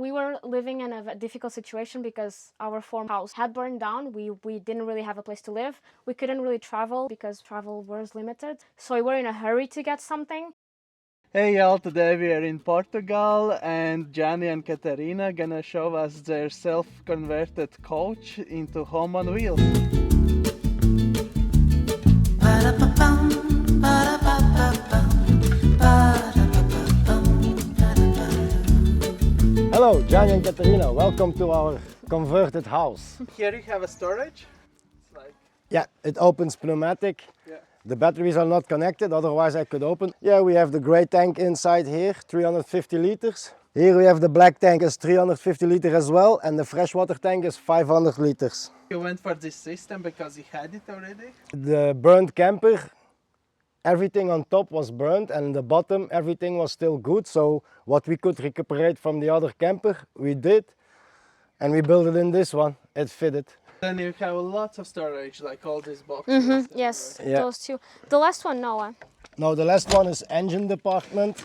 we were living in a difficult situation because our former house had burned down. We didn't really have a place to live. We couldn't really travel because travel was limited. So we were in a hurry to get something. Hey y'all, today we are in Portugal and Gianni and Catarina gonna show us their self-converted coach into home on wheels. Hello, Gianni and Catarina. Welcome to our converted house. Here you have a storage. It's like, Yeah, it opens pneumatic. yeah. The batteries are not connected, otherwise I could open. Yeah, we have the gray tank inside here, 350 liters. Here we have the black tank is 350 liters as well, and the freshwater tank is 500 liters. You went for this system because you had it already? The burnt camper, everything on top was burnt, and the bottom everything was still good. So what we could recuperate from the other camper, we did, and we built it in this one. It fitted. Then you have lots of storage, like all these boxes. Yes, Yeah. those two. The last one, Noah. Now the last one is engine department.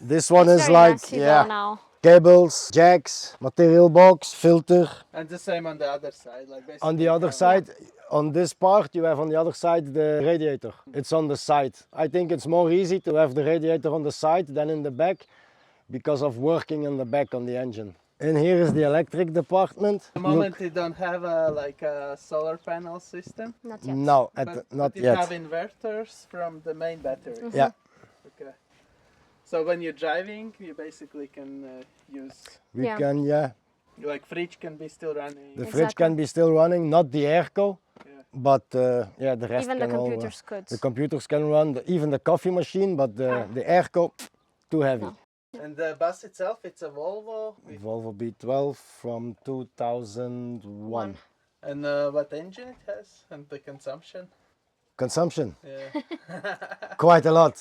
This one It's is very like, messy though yeah, now. cables, jacks, material box, filter. And the same on the other side, like basically. On the other side, on this part, you have on the other side the radiator. It's on the side. I think it's more easy to have the radiator on the side than in the back because of working in the back on the engine. And here is the electric department. At the moment you don't have a solar panel system, Not yet. No, but not you yet. have inverters from the main battery. Yeah, Okay. So when you're driving, you basically can use, we Yeah. can, yeah. like fridge can be still running. The fridge can be still running, not the airco, but yeah, the rest Even the can all, computers could. The computers can run, even the coffee machine, but the airco, too heavy. No. And the bus itself, it's a Volvo. Volvo B12 from 2001. And what engine it has and the consumption? Consumption, Yeah. quite a lot,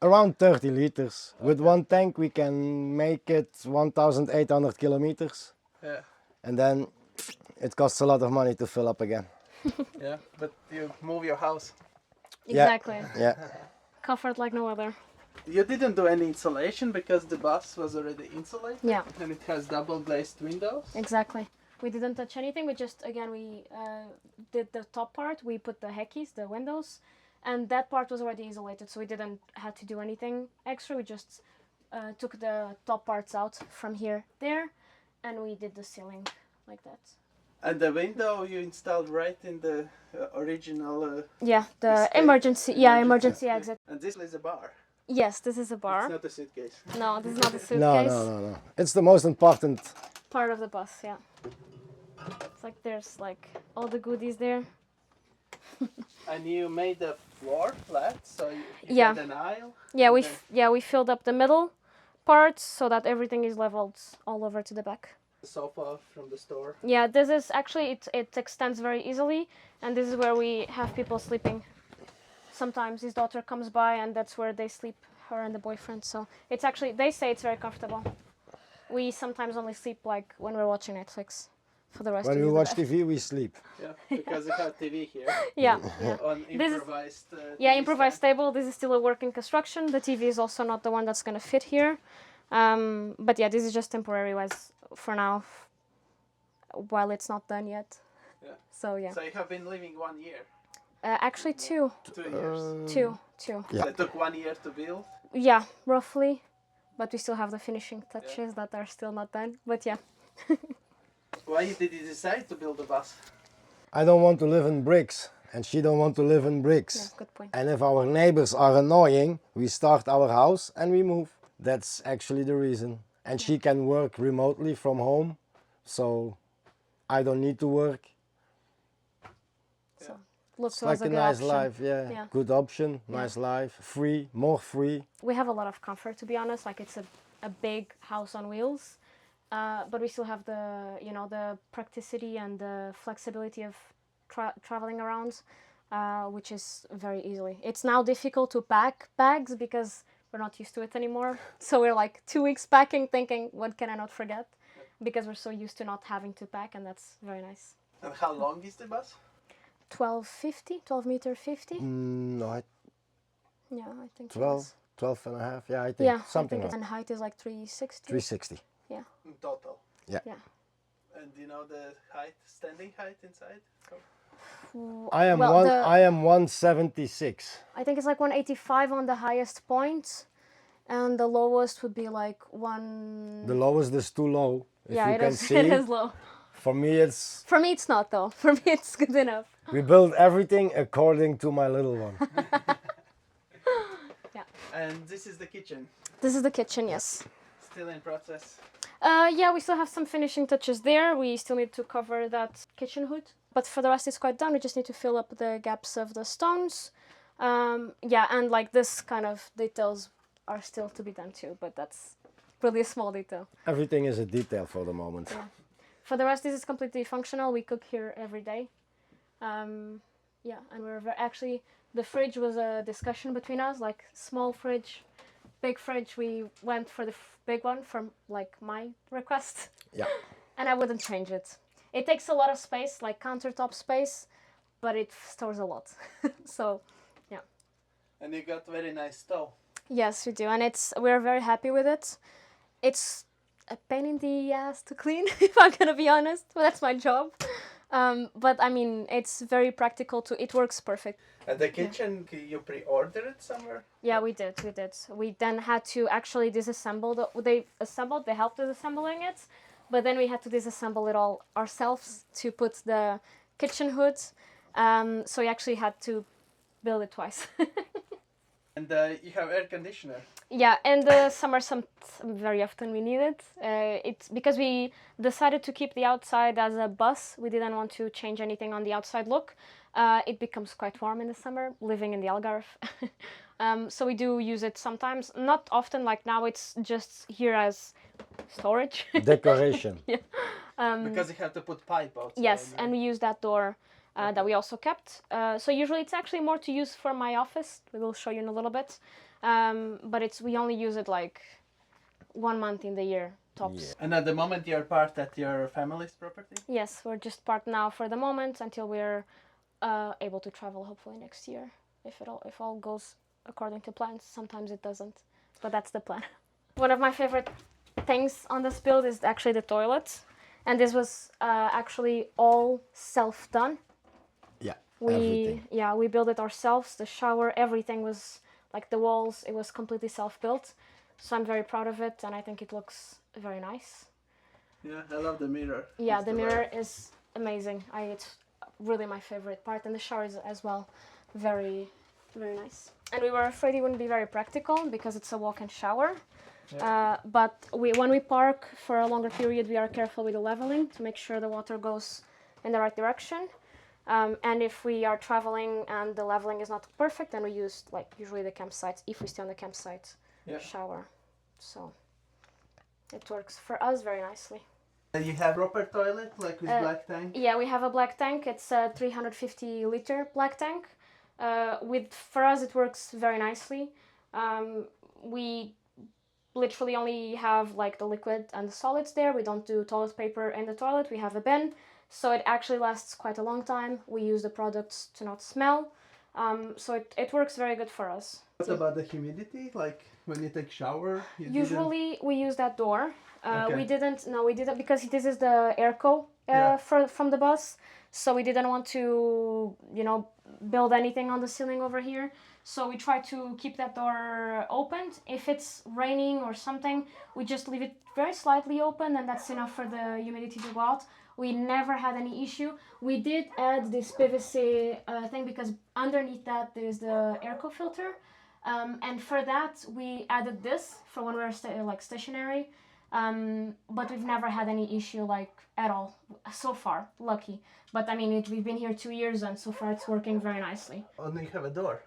around 30 liters. With one tank we can make it 1,800 kilometers, Yeah. and then it costs a lot of money to fill up again. Yeah. But you move your house. Exactly. Yeah, Comfort like no other. You didn't do any insulation because the bus was already insulated. Yeah, And it has double glazed windows. exactly. We didn't touch anything. We just, again, we did the top part. We put the heckies, the windows, and that part was already isolated, so we didn't have to do anything extra. We just took the top parts out from here, there, and we did the ceiling like that. And the window you installed right in the original. Yeah, the Escape. emergency exit. And this is a bar. Yes, this is a bar. It's not a suitcase. No, this is not a no, suitcase. no. It's the most important. Part of the bus, yeah. It's like there's like all the goodies there. And you made the floor flat, so you Yeah. had an aisle. Yeah, we Okay. we filled up the middle parts so that everything is leveled all over to the back. The sofa from the store. Yeah, this is actually it extends very easily, and this is where we have people sleeping. Sometimes his daughter comes by, and that's where they sleep, her and the boyfriend. So it's actually, they say it's very comfortable. We sometimes only sleep like when we're watching Netflix. For the rest When of we the watch day. TV, we sleep. Yeah, because you have TV here Yeah, yeah. on This is- improvised. Yeah, TV improvised stand. table. This is still a working construction. The TV is also not the one that's gonna fit here. But yeah, this is just temporary wise for now, while it's not done yet. Yeah. So yeah, So you have been living 1 year, actually 2 2 years. two. Yeah. It took 1 year to build. Yeah, roughly. But we still have the finishing touches that are still not done. But yeah, Why did you decide to build a bus? I don't want to live in bricks, and she don't want to live in bricks. yeah, good point. And if our neighbors are annoying, we start our house and we move. That's actually the reason. And she can work remotely from home, so I don't need to work. So looks It's to us like a a good nice option. life, yeah. Yeah. Good option, nice life, free, more free. We have a lot of comfort, to be honest. Like it's a big house on wheels, but we still have the the practicity and the flexibility of traveling around, which is very easily. It's now difficult to pack bags because we're not used to it anymore. So we're like 2 weeks packing, thinking, what can I not forget? Because we're so used to not having to pack, and that's very nice. And how long is the bus? 12 meter 50. No, Yeah, I think it 12, was. 12 and a half. Yeah, I think Yeah, something I think like and height is like 360. 360. Yeah. In total. Yeah. Yeah. And do you know the height, standing height inside? I am Well, I am 176. I think it's like 185 on the highest point, and the lowest would be like one. The lowest is too low. If Yeah, you it can is. see. It is low. For me, it's For me, it's not though. For me, it's good enough. we build everything according to my little one. Yeah. And this is the kitchen, This is the kitchen. Yes. still in process. Yeah, we still have some finishing touches there. We still need to cover that kitchen hood, but for the rest, it's quite done. We just need to fill up the gaps of the stones. Yeah, and like this kind of details are still to be done too, but that's really a small detail. Everything is a detail for the moment. Yeah. For the rest, this is completely functional. We cook here every day. Yeah, and actually, the fridge was a discussion between us, like small fridge, big fridge. We went for the big one from like my request. Yeah. And I wouldn't change it. It takes a lot of space, like countertop space, but it stores a lot. So, yeah. And you got very nice stove. Yes, we do, and we're very happy with it. It's a pain in the ass to clean, if I'm gonna be honest. But that's my job. But I mean, it's very practical too. It works perfect. And the kitchen, you pre-ordered it somewhere? Yeah, we did. We then had to actually disassemble they helped us assembling it, but then we had to disassemble it all ourselves to put the kitchen hood. So we actually had to build it twice. And you have air conditioner. Yeah, in the summer, very often we need it. It's because we decided to keep the outside as a bus. We didn't want to change anything on the outside look. It becomes quite warm in the summer, living in the Algarve. So we do use it sometimes, not often. Like now, it's just here as storage. Decoration. Yeah. Because you have to put pipe outside. Yes, and we use that door that we also kept. So usually it's actually more to use for my office. We will show you in a little bit. But we only use it like 1 month in the year, tops. Yeah. And at the moment you're part at your family's property? Yes, we're just part now for the moment until we're able to travel hopefully next year. If all goes according to plans. Sometimes it doesn't, but that's the plan. One of my favorite things on this build is actually the toilet. And this was actually all self-done. Yeah. We built it ourselves. The shower, everything was like the walls. It was completely self-built. So I'm very proud of it, and I think it looks very nice. Yeah, I love the mirror. Yeah, It's the mirror is amazing. It's really my favorite part, and the shower is as well very, very nice. And we were afraid it wouldn't be very practical because it's a walk-in shower. Yeah. But when we park for a longer period, we are careful with the leveling to make sure the water goes in the right direction. And if we are traveling and the leveling is not perfect, then we use like usually the campsites, if we stay on the campsite, shower. So it works for us very nicely. You have proper toilet, like with black tank? Yeah, we have a black tank. It's a 350 liter black tank. For us, it works very nicely. We literally only have like the liquid and the solids there. We don't do toilet paper in the toilet. We have a bin, so it actually lasts quite a long time. We use the products to not smell, so it works very good for us. What about the humidity? Like when you take shower? Usually we use that door. Okay. We didn't because this is the airco from the bus, so we didn't want to build anything on the ceiling over here. So we try to keep that door opened. If it's raining or something, we just leave it very slightly open, and that's enough for the humidity to go out. We never had any issue. We did add this PVC thing because underneath that there is the airco filter, and for that we added this for when we're stationary. But we've never had any issue at all so far. Lucky, but I mean we've been here 2 years, and so far it's working very nicely. Oh, you have a door.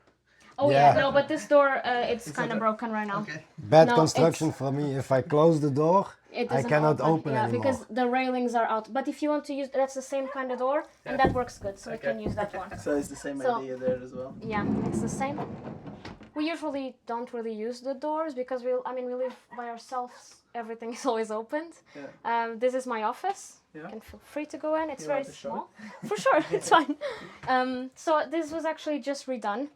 Oh Yeah. no, but this door it's kind of broken right now. Okay. Bad No, construction for me. If I close the door, It I doesn't cannot open. open yeah, anymore. because the railings are out. But if you want to use, that's the same kind of door, and that works good, so we Okay. can use that one. So it's the same So- idea there as well. Yeah, it's the same. We usually don't really use the doors because we live by ourselves. Everything is always opened. Yeah. This is my office. Yeah. You can feel free to go in. It's You very want to show small. For sure, it's fine. So this was actually just redone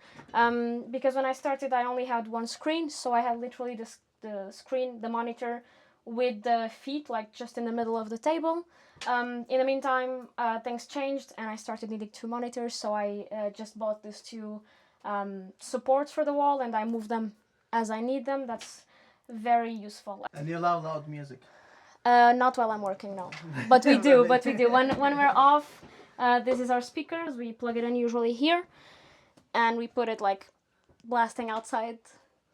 because when I started, I only had one screen. So I had literally the screen, the monitor, with the feet like just in the middle of the table. In the meantime, things changed and I started needing two monitors. So I just bought these two supports for the wall and I move them as I need them. That's very useful. And you love loud music. Not while I'm working, no. But we do. When we're off, this is our speakers. We plug it in usually here, and we put it like blasting outside,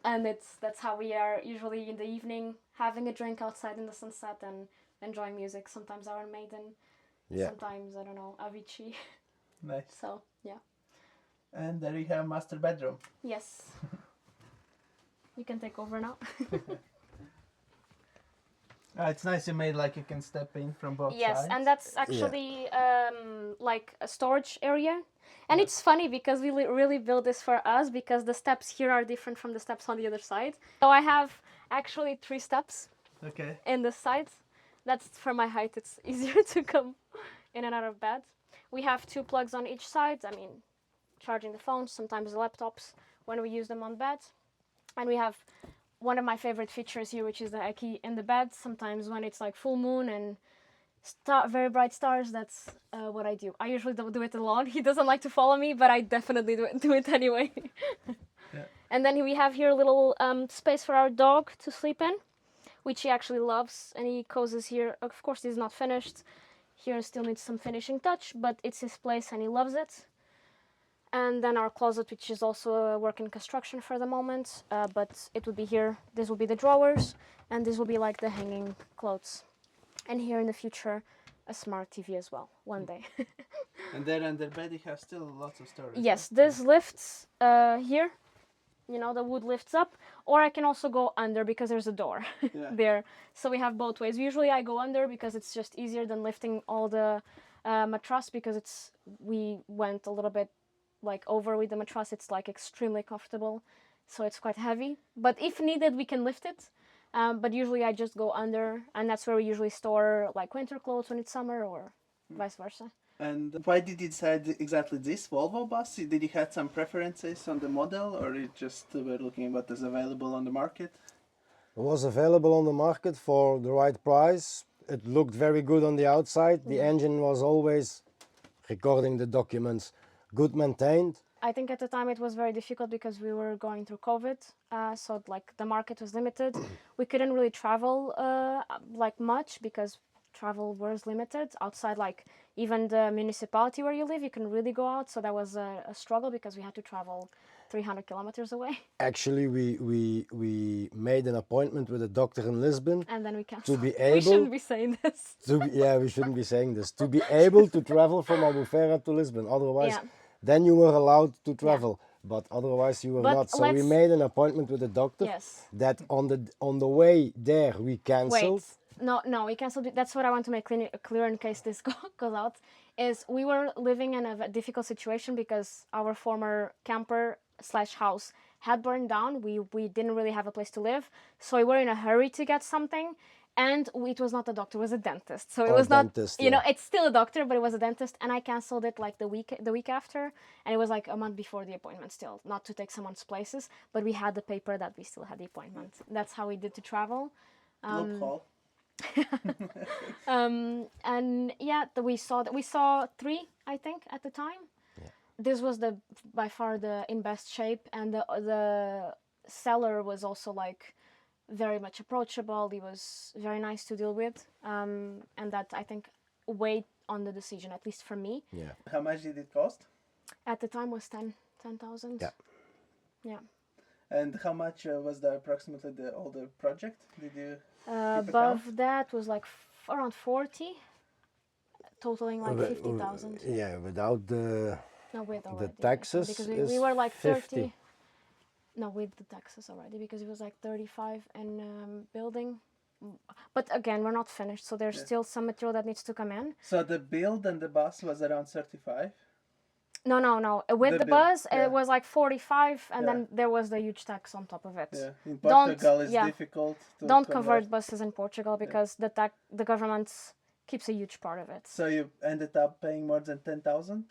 and that's how we are usually in the evening, having a drink outside in the sunset and enjoying music. Sometimes Iron Maiden, sometimes I don't know, Avicii. Nice. So yeah. And there you have master bedroom. Yes. You can take over now. It's nice you made like you can step in from both sides. Yes, and that's actually like a storage area. And it's funny because we really built this for us because the steps here are different from the steps on the other side. So I have actually 3 steps in the sides. That's for my height. It's easier to come in and out of bed. We have 2 plugs on each side. I mean, charging the phones, sometimes the laptops when we use them on bed. And we have one of my favorite features here, which is the Eki in the bed. Sometimes when it's like full moon and very bright stars, that's what I do. I usually don't do it alone. He doesn't like to follow me, but I definitely do it anyway. And then we have here a little space for our dog to sleep in, which he actually loves, and he cozies here. Of course, he's not finished. Here still needs some finishing touch, but it's his place and he loves it. And then our closet, which is also a work in construction for the moment, but it would be here. This will be the drawers, and this will be like the hanging clothes. And here in the future, a smart TV as well, one day. And there under bed you have still lots of storage. Yes, this lifts here. You know, the wood lifts up, or I can also go under because there's a door there. So we have both ways. Usually I go under because it's just easier than lifting all the mattress because we went a little bit like over with the mattress. It's like extremely comfortable, so it's quite heavy, but if needed we can lift it, but usually I just go under, and that's where we usually store like winter clothes when it's summer or vice versa. And why did you decide exactly this Volvo bus? Did you have some preferences on the model, or you just were looking at what is available on the market? It was available on the market for the right price. It looked very good on the outside. The engine was always, recording the documents, good maintained. I think at the time it was very difficult because we were going through COVID, so like the market was limited. We couldn't really travel like much because travel was limited outside, like even the municipality where you live, you can really go out. So that was a struggle because we had to travel 300 kilometers away. Actually, we made an appointment with a doctor in Lisbon. And then we canceled. To be able, we shouldn't be saying this. We shouldn't be saying this. To be able to travel from Albufeira to Lisbon, otherwise, then you were allowed to travel, but otherwise you were not. So we made an appointment with a doctor. That on the way there we cancelled. No, we cancelled it. That's what I want to make clear in case this goes out. Is we were living in a difficult situation because our former camper / house had burned down. We didn't really have a place to live, so we were in a hurry to get something. And it was not a doctor; it was a dentist. So it was not, you know, it's still a doctor, but it was a dentist. And I canceled it like the week after, and it was like a month before the appointment. Still, not to take someone's places, but we had the paper that we still had the appointment. That's how we did to travel. Loophole. And yeah, we saw 3, I think, at the time. This was by far in best shape, and the seller was also like very much approachable. He was very nice to deal with, and that I think weighed on the decision, at least for me. How much did it cost? At the time was 10,000. Yeah. And how much was approximately the older project? Did you above that was like around 40, totaling like 50,000. Yeah, without the taxes, because we were like 30. No, with the taxes already, because it was like 35 and building. But again, we're not finished, so there's still some material that needs to come in. So the build and the bus was around 35? No. With The the bill, bus, yeah. it was like 45, and Yeah. then there was the huge tax on top of it. Yeah, in Don't- Portugal it's yeah. difficult to Don't convert buses in Portugal because the government keeps a huge part of it. So you ended up paying more than 10,000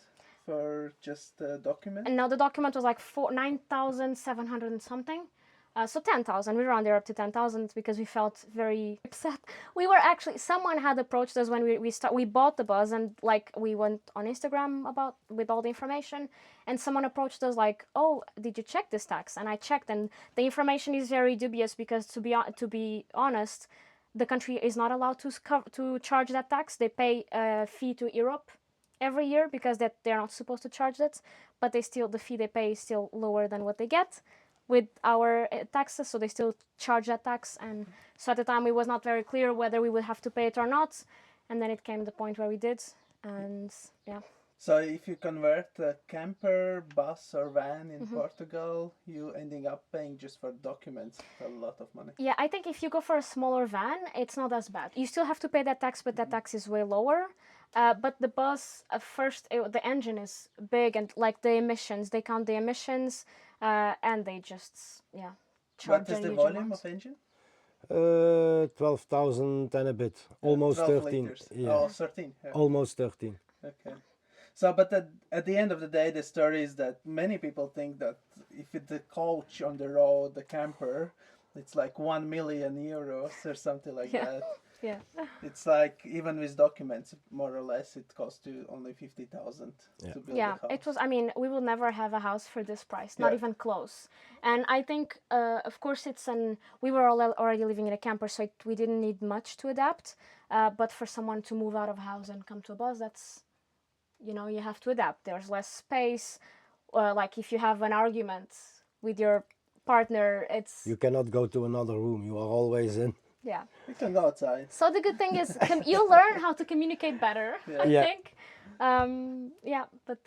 for just a document? And now the document was like 9,700 and something. So 10,000. We rounded up to 10,000 because we felt very upset. We were actually, someone had approached us when we bought the bus, and like we went on Instagram with all the information, and someone approached us like, "Oh, did you check this tax?" And I checked, and the information is very dubious because to be honest, the country is not allowed to charge that tax. They pay a fee to Europe every year because they're not supposed to charge it, but the fee they pay is still lower than what they get with our taxes, so they still charge that tax. And so at the time it was not very clear whether we would have to pay it or not, and then it came the point where we did, and yeah. So if you convert a camper, bus or van in Portugal, you ending up paying just for documents a lot of money. Yeah, I think if you go for a smaller van, it's not as bad. You still have to pay that tax, but that tax is way lower. But the bus, the engine is big, and like the emissions, they count the emissions, and they just, charge What is a the huge volume amount. of engine? 12,000 and a bit, almost 12 13. liters. Yeah, Oh, 13. Yeah. almost 13. Okay. So, but at the end of the day, the story is that many people think that if it's the coach on the road, the camper, it's like 1 million euros or something like Yeah. that. Yeah. It's like even with documents, more or less, it costs you only 50,000 to build Yeah, a house. it was. I mean, we will never have a house for this price, not Yeah. even close. And I think, of course, we were already living in a camper, so we didn't need much to adapt. But for someone to move out of a house and come to a bus, that's, you have to adapt. There's less space. Like if you have an argument with your partner, it's You cannot go to another room, you are always in. yeah. You can go outside. So the good thing is you learn how to communicate better, I Yeah. think. But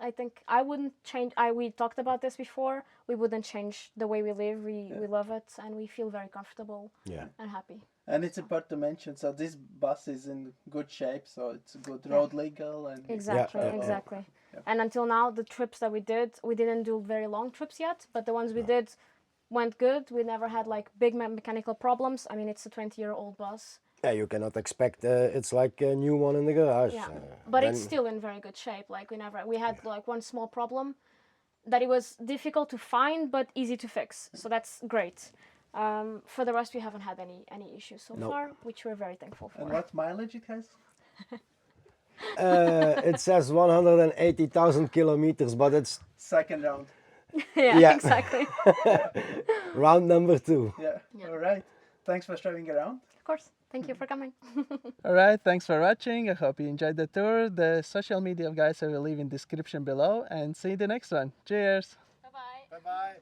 I think I wouldn't change. We talked about this before. We wouldn't change the way we live. We love it, and we feel very comfortable Yeah. and happy. And it's important to mention, so this bus is in good shape, so it's good road legal and Exactly, yeah. exactly. Yeah. And until now, the trips that we didn't do very long trips yet, but the ones we did went good. We never had like big mechanical problems. I mean, it's a 20-year-old bus. Yeah, you cannot expect it's like a new one in the garage. Yeah, but it's then- still in very good shape. Like we had like one small problem that it was difficult to find but easy to fix. So that's great. For the rest, we haven't had any issues so No. far, which we're very thankful for. And what mileage it has? It says 180,000 kilometers, but it's Second round. Yeah, Yeah. exactly. round number 2. Yeah. All right. Thanks for showing around. Of course. Thank you for coming. All right. Thanks for watching. I hope you enjoyed the tour. The social media of guys I will leave in description below, and see you in the next one. Cheers. Bye-bye. Bye-bye.